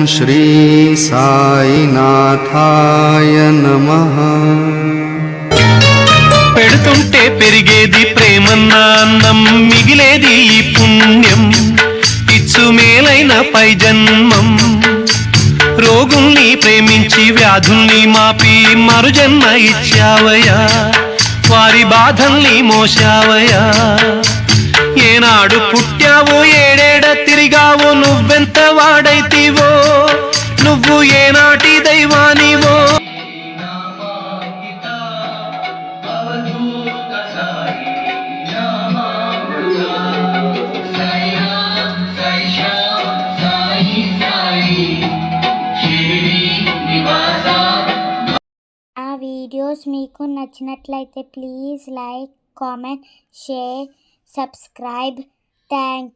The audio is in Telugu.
श्री साईनाथाय नमः। పెడుతుంటే పెరిగేది ప్రేమన్న అన్నం, మిగిలేది ఈ పుణ్యం, ఇచ్చు మేలైన పై జన్మం. రోగుల్ని ప్రేమించి వ్యాధుల్ని మాపి మరుజన్మ ఇచ్చావయ్యా, వారి బాధల్ని మోసావయ్యా. ఏనాడు పుట్టావో ఏడేడ తిరిగావో, నువ్వెంత వాడైతివో, నువ్వు ఏనాటి దైవానివో. ఆ వీడియోస్ మీకు నచ్చినట్లయితే please like, comment, share, subscribe. Thank